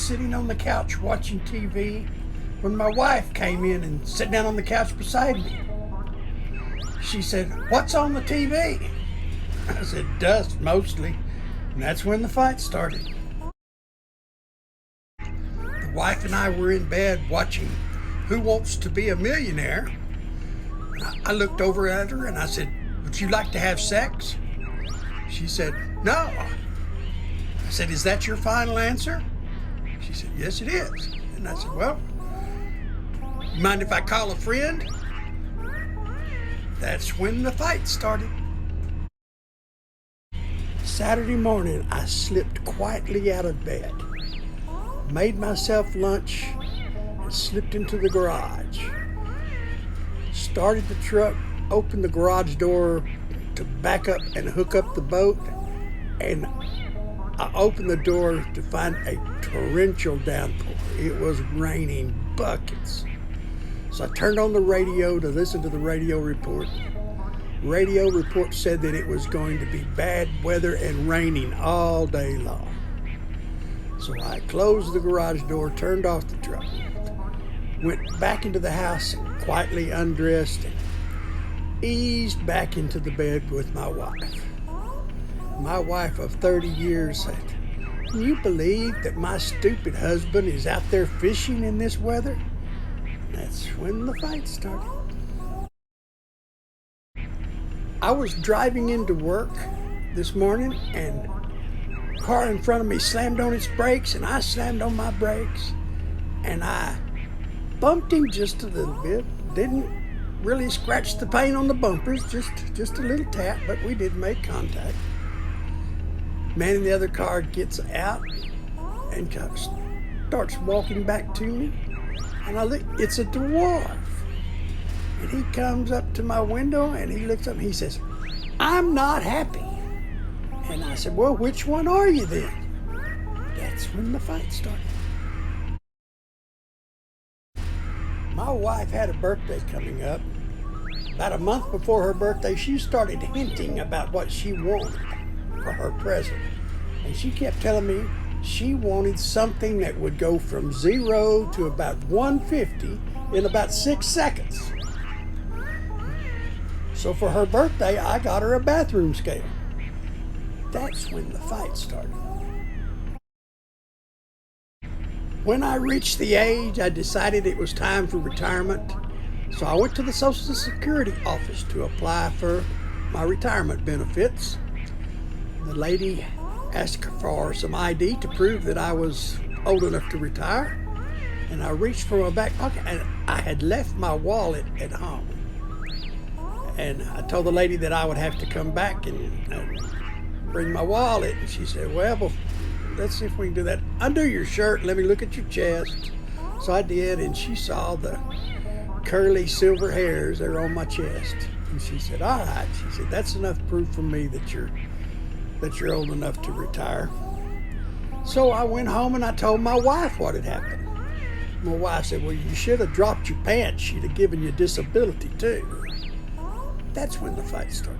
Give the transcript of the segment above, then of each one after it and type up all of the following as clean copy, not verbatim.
sitting on the couch watching TV when my wife came in and sat down on the couch beside me. She said, "What's on the TV?" I said, "Dust, mostly." And that's when the fight started. The wife and I were in bed watching Who Wants to Be a Millionaire. I looked over at her and I said, "Would you like to have sex?" She said, "No." I said, "Is that your final answer?" She said, "Yes, it is." And I said, "Well, you mind if I call a friend?" That's when the fight started. Saturday morning, I slipped quietly out of bed, made myself lunch, and slipped into the garage. Started the truck, opened the garage door to back up and hook up the boat, and I opened the door to find a torrential downpour. It was raining buckets. So I turned on the radio to listen to the radio report. Radio report said that it was going to be bad weather and raining all day long. So I closed the garage door, turned off the truck, went back into the house, quietly undressed, and eased back into the bed with my wife. My wife of 30 years said, "Can you believe that my stupid husband is out there fishing in this weather?" That's when the fight started. I was driving into work this morning and the car in front of me slammed on its brakes and I slammed on my brakes and I bumped him just a little bit. Didn't really scratch the paint on the bumpers, just a little tap, but we did make contact. Man in the other car gets out and starts walking back to me. And I look, it's a dwarf. And he comes up to my window and he looks up and he says, "I'm not happy." And I said, "Well, which one are you then?" That's when the fight started. My wife had a birthday coming up. About a month before her birthday, she started hinting about what she wanted for her present. And she kept telling me she wanted something that would go from 0 to about 150 in about 6 seconds. So for her birthday, I got her a bathroom scale. That's when the fight started. When I reached the age, I decided it was time for retirement. So I went to the Social Security office to apply for my retirement benefits. The lady asked for some ID to prove that I was old enough to retire. And I reached for my back pocket and I had left my wallet at home. And I told the lady that I would have to come back and bring my wallet. And she said, "Well, let's see if we can do that. Undo your shirt and let me look at your chest." So I did, and she saw the curly silver hairs that are on my chest. And she said, "All right." She said, "That's enough proof for me that you're old enough to retire." So I went home and I told my wife what had happened. My wife said, "Well, you should have dropped your pants. She'd have given you disability too." That's when the fight started.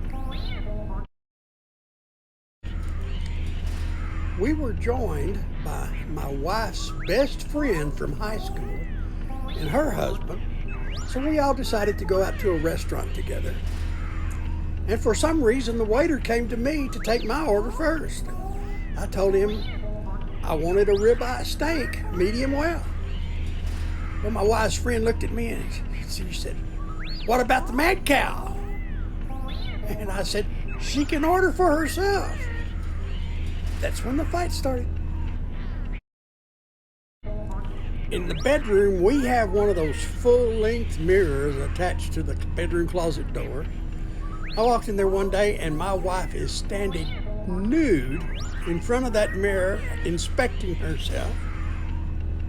We were joined by my wife's best friend from high school and her husband. So we all decided to go out to a restaurant together. And for some reason, the waiter came to me to take my order first. I told him I wanted a ribeye steak, medium well. Well, my wife's friend looked at me and she said, "What about the mad cow?" And I said, "She can order for herself." That's when the fight started. In the bedroom, we have one of those full-length mirrors attached to the bedroom closet door. I walked in there one day and my wife is standing nude in front of that mirror, inspecting herself.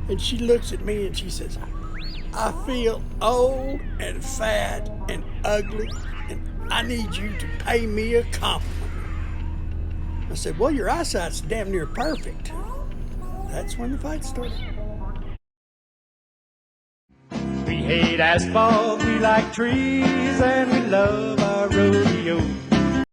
And she looks at me and she says, "I feel old and fat and ugly, and I need you to pay me a compliment." I said, "Well, your eyesight's damn near perfect." That's when the fight started. We hate asphalt, we like trees, and we love